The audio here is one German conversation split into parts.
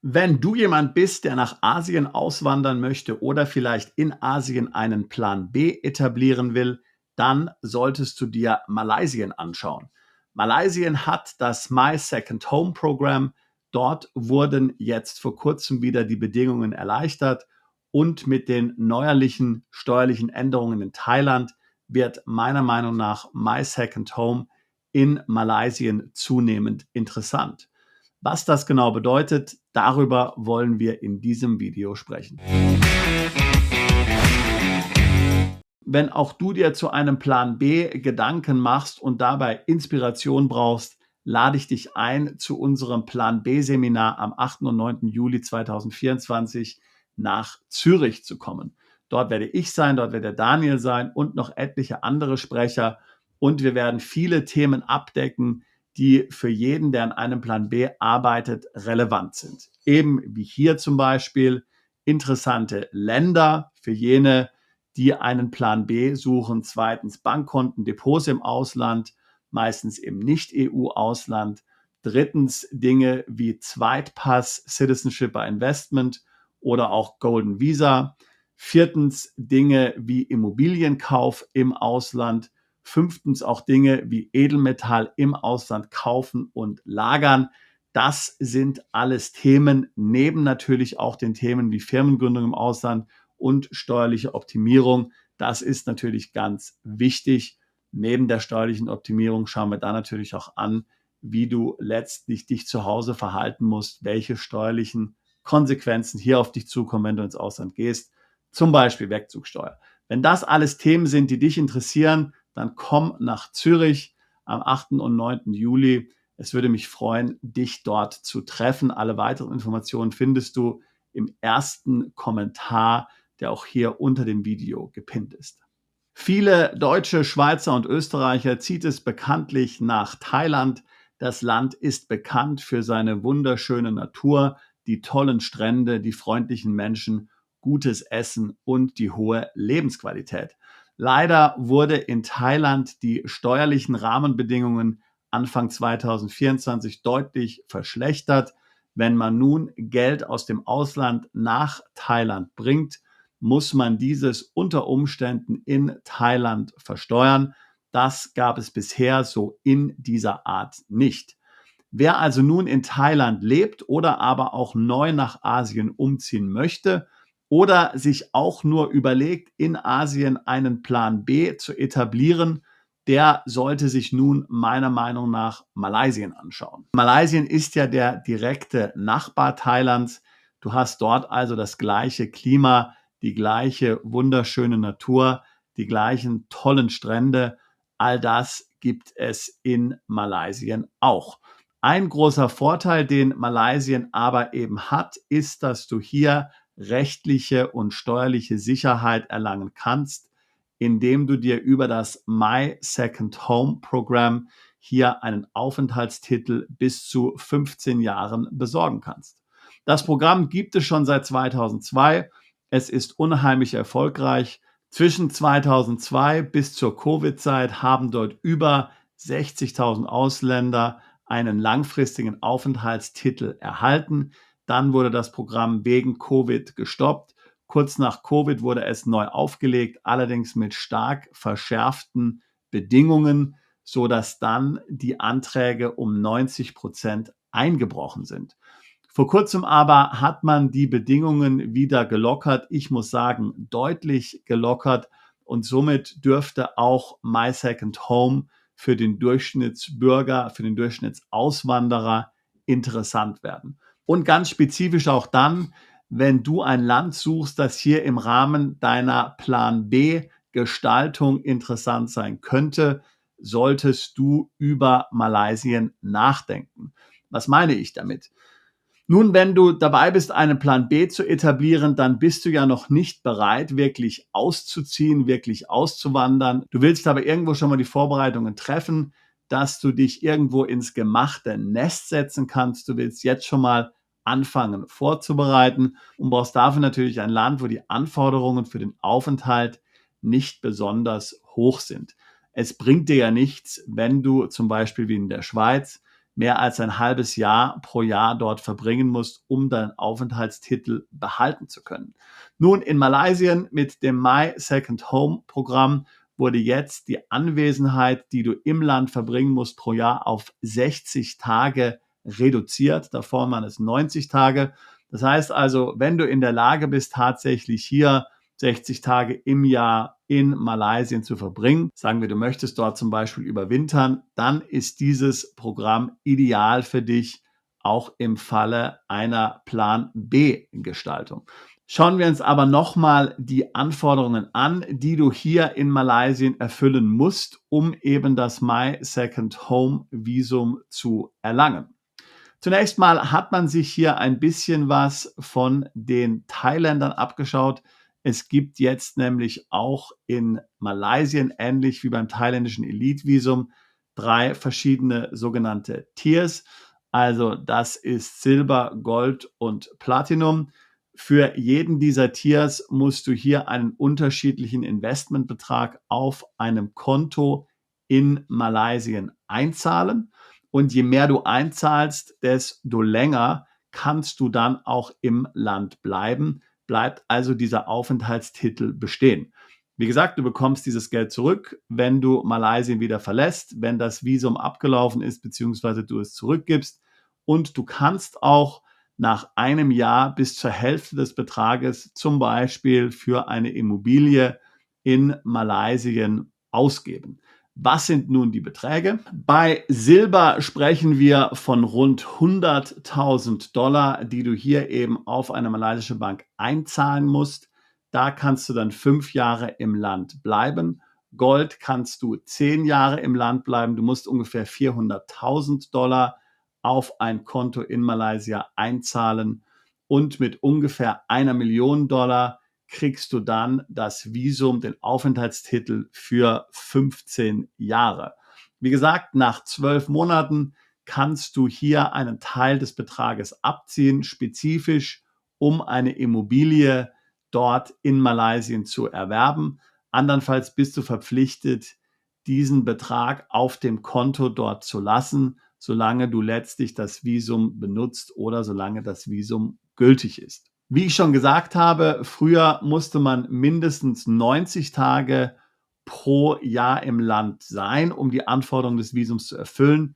Wenn du jemand bist, der nach Asien auswandern möchte oder vielleicht in Asien einen Plan B etablieren will, dann solltest du dir Malaysia anschauen. Malaysia hat das My Second Home Programm. Dort wurden jetzt vor kurzem wieder die Bedingungen erleichtert und mit den neuerlichen steuerlichen Änderungen in Thailand wird meiner Meinung nach My Second Home in Malaysia zunehmend interessant. Was das genau bedeutet, darüber wollen wir in diesem Video sprechen. Wenn auch du dir zu einem Plan B Gedanken machst und dabei Inspiration brauchst, lade ich dich ein, zu unserem Plan B Seminar am 8. und 9. Juli 2024 nach Zürich zu kommen. Dort werde ich sein, dort wird der Daniel sein und noch etliche andere Sprecher. Und wir werden viele Themen abdecken, die für jeden, der an einem Plan B arbeitet, relevant sind. Eben wie hier zum Beispiel interessante Länder für jene, die einen Plan B suchen. Zweitens Bankkonten, Depots im Ausland, meistens im Nicht-EU-Ausland. Drittens Dinge wie Zweitpass, Citizenship by Investment oder auch Golden Visa. Viertens Dinge wie Immobilienkauf im Ausland. Fünftens auch Dinge wie Edelmetall im Ausland kaufen und lagern. Das sind alles Themen, neben natürlich auch den Themen wie Firmengründung im Ausland und steuerliche Optimierung. Das ist natürlich ganz wichtig. Neben der steuerlichen Optimierung schauen wir da natürlich auch an, wie du letztlich dich zu Hause verhalten musst, welche steuerlichen Konsequenzen hier auf dich zukommen, wenn du ins Ausland gehst, zum Beispiel Wegzugsteuer. Wenn das alles Themen sind, die dich interessieren, dann komm nach Zürich am 8. und 9. Juli. Es würde mich freuen, dich dort zu treffen. Alle weiteren Informationen findest du im ersten Kommentar, der auch hier unter dem Video gepinnt ist. Viele Deutsche, Schweizer und Österreicher zieht es bekanntlich nach Thailand. Das Land ist bekannt für seine wunderschöne Natur, die tollen Strände, die freundlichen Menschen, gutes Essen und die hohe Lebensqualität. Leider wurde in Thailand die steuerlichen Rahmenbedingungen Anfang 2024 deutlich verschlechtert. Wenn man nun Geld aus dem Ausland nach Thailand bringt, muss man dieses unter Umständen in Thailand versteuern. Das gab es bisher so in dieser Art nicht. Wer also nun in Thailand lebt oder aber auch neu nach Asien umziehen möchte oder sich auch nur überlegt, in Asien einen Plan B zu etablieren, der sollte sich nun meiner Meinung nach Malaysia anschauen. Malaysia ist ja der direkte Nachbar Thailands. Du hast dort also das gleiche Klima, die gleiche wunderschöne Natur, die gleichen tollen Strände. All das gibt es in Malaysia auch. Ein großer Vorteil, den Malaysia aber eben hat, ist, dass du hier rechtliche und steuerliche Sicherheit erlangen kannst, indem du dir über das My Second Home Programm hier einen Aufenthaltstitel bis zu 15 Jahren besorgen kannst. Das Programm gibt es schon seit 2002. Es ist unheimlich erfolgreich. Zwischen 2002 bis zur Covid-Zeit haben dort über 60.000 Ausländer einen langfristigen Aufenthaltstitel erhalten. Dann wurde das Programm wegen Covid gestoppt. Kurz nach Covid wurde es neu aufgelegt, allerdings mit stark verschärften Bedingungen, sodass dann die Anträge um 90% eingebrochen sind. Vor kurzem aber hat man die Bedingungen wieder gelockert. Ich muss sagen, deutlich gelockert. Und somit dürfte auch My Second Home für den Durchschnittsbürger, für den Durchschnittsauswanderer interessant werden. Und ganz spezifisch auch dann, wenn du ein Land suchst, das hier im Rahmen deiner Plan B Gestaltung interessant sein könnte, solltest du über Malaysia nachdenken. Was meine ich damit? Nun, wenn du dabei bist, einen Plan B zu etablieren, dann bist du ja noch nicht bereit, wirklich auszuziehen, wirklich auszuwandern. Du willst aber irgendwo schon mal die Vorbereitungen treffen, dass du dich irgendwo ins gemachte Nest setzen kannst. Du willst jetzt schon mal anfangen vorzubereiten und brauchst dafür natürlich ein Land, wo die Anforderungen für den Aufenthalt nicht besonders hoch sind. Es bringt dir ja nichts, wenn du zum Beispiel wie in der Schweiz mehr als ein halbes Jahr pro Jahr dort verbringen musst, um deinen Aufenthaltstitel behalten zu können. Nun, in Malaysia mit dem My Second Home Programm wurde jetzt die Anwesenheit, die du im Land verbringen musst, pro Jahr auf 60 Tage reduziert. Davor waren es 90 Tage. Das heißt also, wenn du in der Lage bist, tatsächlich hier 60 Tage im Jahr in Malaysia zu verbringen, sagen wir, du möchtest dort zum Beispiel überwintern, dann ist dieses Programm ideal für dich, auch im Falle einer Plan B-Gestaltung. Schauen wir uns aber nochmal die Anforderungen an, die du hier in Malaysia erfüllen musst, um eben das My Second Home Visum zu erlangen. Zunächst mal hat man sich hier ein bisschen was von den Thailändern abgeschaut. Es gibt jetzt nämlich auch in Malaysia, ähnlich wie beim thailändischen Elite-Visum, 3 verschiedene sogenannte Tiers. Also das ist Silber, Gold und Platinum. Für jeden dieser Tiers musst du hier einen unterschiedlichen Investmentbetrag auf einem Konto in Malaysia einzahlen. Und je mehr du einzahlst, desto länger kannst du dann auch im Land bleiben. Bleibt also dieser Aufenthaltstitel bestehen. Wie gesagt, du bekommst dieses Geld zurück, wenn du Malaysia wieder verlässt, wenn das Visum abgelaufen ist, beziehungsweise du es zurückgibst. Und du kannst auch nach einem Jahr bis zur Hälfte des Betrages zum Beispiel für eine Immobilie in Malaysia ausgeben. Was sind nun die Beträge? Bei Silber sprechen wir von rund 100.000 Dollar, die du hier eben auf eine malaysische Bank einzahlen musst. Da kannst du dann 5 Jahre im Land bleiben. Gold kannst du 10 Jahre im Land bleiben. Du musst ungefähr 400.000 Dollar auf ein Konto in Malaysia einzahlen. Und mit ungefähr 1 Million Dollar kriegst du dann das Visum, den Aufenthaltstitel für 15 Jahre. Wie gesagt, nach 12 Monaten kannst du hier einen Teil des Betrages abziehen, spezifisch um eine Immobilie dort in Malaysia zu erwerben. Andernfalls bist du verpflichtet, diesen Betrag auf dem Konto dort zu lassen, solange du letztlich das Visum benutzt oder solange das Visum gültig ist. Wie ich schon gesagt habe, früher musste man mindestens 90 Tage pro Jahr im Land sein, um die Anforderungen des Visums zu erfüllen.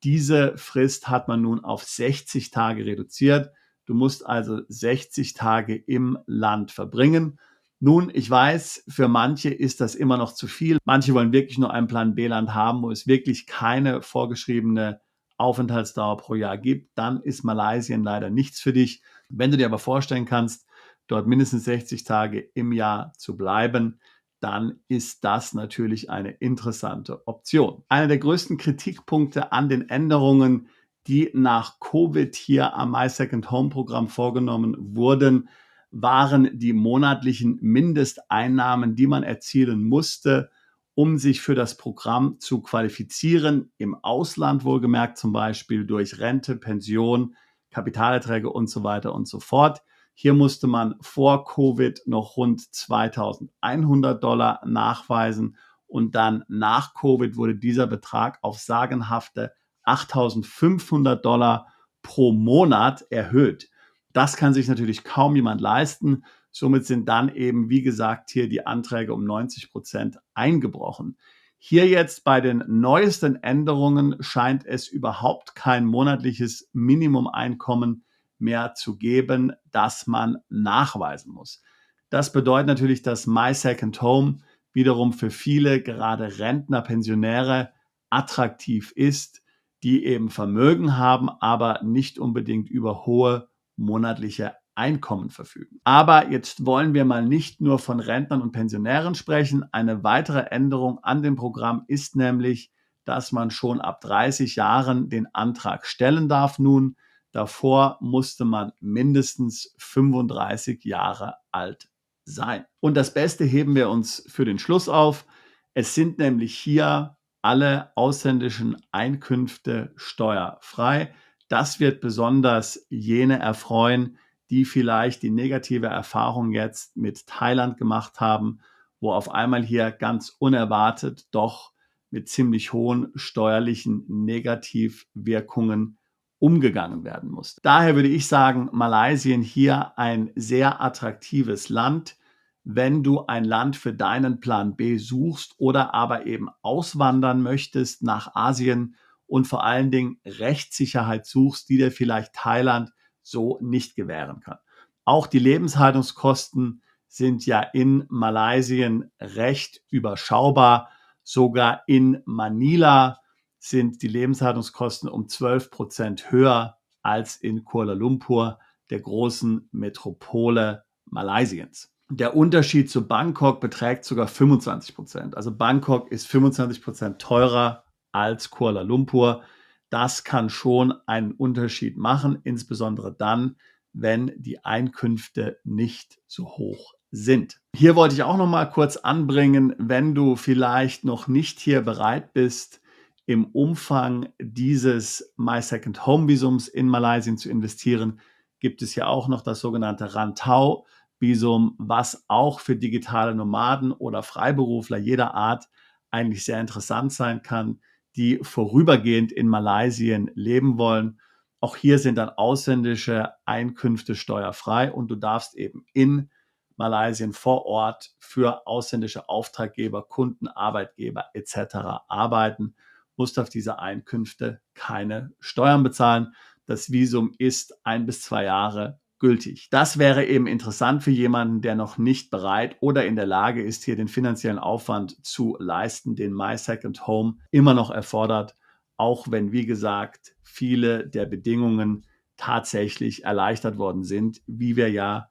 Diese Frist hat man nun auf 60 Tage reduziert. Du musst also 60 Tage im Land verbringen. Nun, ich weiß, für manche ist das immer noch zu viel. Manche wollen wirklich nur ein Plan B-Land haben, wo es wirklich keine vorgeschriebene Aufenthaltsdauer pro Jahr gibt. Dann ist Malaysia leider nichts für dich. Wenn du dir aber vorstellen kannst, dort mindestens 60 Tage im Jahr zu bleiben, dann ist das natürlich eine interessante Option. Einer der größten Kritikpunkte an den Änderungen, die nach Covid hier am My Second Home Programm vorgenommen wurden, waren die monatlichen Mindesteinnahmen, die man erzielen musste, um sich für das Programm zu qualifizieren. Im Ausland wohlgemerkt, zum Beispiel durch Rente, Pension, Kapitalerträge und so weiter und so fort. Hier musste man vor Covid noch rund 2.100 Dollar nachweisen und dann nach Covid wurde dieser Betrag auf sagenhafte 8.500 Dollar pro Monat erhöht. Das kann sich natürlich kaum jemand leisten. Somit sind dann eben, wie gesagt, hier die Anträge um 90% eingebrochen. Hier jetzt bei den neuesten Änderungen scheint es überhaupt kein monatliches Minimumeinkommen mehr zu geben, das man nachweisen muss. Das bedeutet natürlich, dass My Second Home wiederum für viele, gerade Rentner, Pensionäre, attraktiv ist, die eben Vermögen haben, aber nicht unbedingt über hohe monatliche Einkommen verfügen. Aber jetzt wollen wir mal nicht nur von Rentnern und Pensionären sprechen. Eine weitere Änderung an dem Programm ist nämlich, dass man schon ab 30 Jahren den Antrag stellen darf nun. Davor musste man mindestens 35 Jahre alt sein. Und das Beste heben wir uns für den Schluss auf. Es sind nämlich hier alle ausländischen Einkünfte steuerfrei. Das wird besonders jene erfreuen, die vielleicht die negative Erfahrung jetzt mit Thailand gemacht haben, wo auf einmal hier ganz unerwartet doch mit ziemlich hohen steuerlichen Negativwirkungen umgegangen werden muss. Daher würde ich sagen, Malaysia hier ein sehr attraktives Land, wenn du ein Land für deinen Plan B suchst oder aber eben auswandern möchtest nach Asien und vor allen Dingen Rechtssicherheit suchst, die dir vielleicht Thailand so nicht gewähren kann. Auch die Lebenshaltungskosten sind ja in Malaysia recht überschaubar. Sogar in Manila sind die Lebenshaltungskosten um 12% höher als in Kuala Lumpur, der großen Metropole Malaysiens. Der Unterschied zu Bangkok beträgt sogar 25%. Also Bangkok ist 25% teurer als Kuala Lumpur. Das kann schon einen Unterschied machen, insbesondere dann, wenn die Einkünfte nicht so hoch sind. Hier wollte ich auch noch mal kurz anbringen, wenn du vielleicht noch nicht hier bereit bist, im Umfang dieses My Second Home Visums in Malaysia zu investieren, gibt es ja auch noch das sogenannte Rantau Visum, was auch für digitale Nomaden oder Freiberufler jeder Art eigentlich sehr interessant sein kann, die vorübergehend in Malaysia leben wollen. Auch hier sind dann ausländische Einkünfte steuerfrei und du darfst eben in Malaysia vor Ort für ausländische Auftraggeber, Kunden, Arbeitgeber etc. arbeiten, musst auf diese Einkünfte keine Steuern bezahlen. Das Visum ist 1 bis 2 Jahre gültig. Das wäre eben interessant für jemanden, der noch nicht bereit oder in der Lage ist, hier den finanziellen Aufwand zu leisten, den My Second Home immer noch erfordert, auch wenn, wie gesagt, viele der Bedingungen tatsächlich erleichtert worden sind, wie wir ja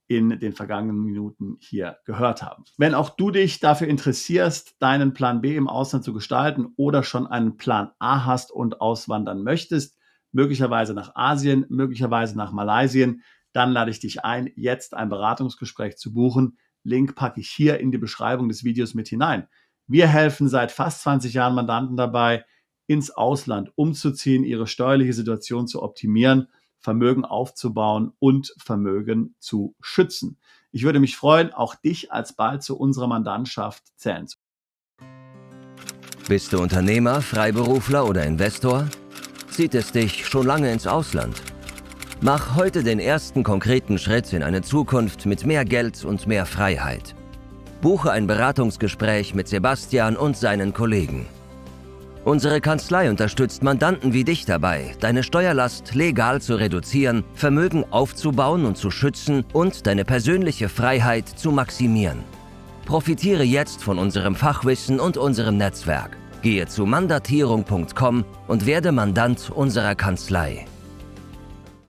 in den vergangenen Minuten hier gehört haben. Wenn auch du dich dafür interessierst, deinen Plan B im Ausland zu gestalten oder schon einen Plan A hast und auswandern möchtest, möglicherweise nach Asien, möglicherweise nach Malaysia, dann lade ich dich ein, jetzt ein Beratungsgespräch zu buchen. Link packe ich hier in die Beschreibung des Videos mit hinein. Wir helfen seit fast 20 Jahren Mandanten dabei, ins Ausland umzuziehen, ihre steuerliche Situation zu optimieren, Vermögen aufzubauen und Vermögen zu schützen. Ich würde mich freuen, auch dich alsbald zu unserer Mandantschaft zählen zu können. Bist du Unternehmer, Freiberufler oder Investor? Zieht es dich schon lange ins Ausland? Mach heute den ersten konkreten Schritt in eine Zukunft mit mehr Geld und mehr Freiheit. Buche ein Beratungsgespräch mit Sebastian und seinen Kollegen. Unsere Kanzlei unterstützt Mandanten wie dich dabei, deine Steuerlast legal zu reduzieren, Vermögen aufzubauen und zu schützen und deine persönliche Freiheit zu maximieren. Profitiere jetzt von unserem Fachwissen und unserem Netzwerk. Gehe zu mandatierung.com und werde Mandant unserer Kanzlei.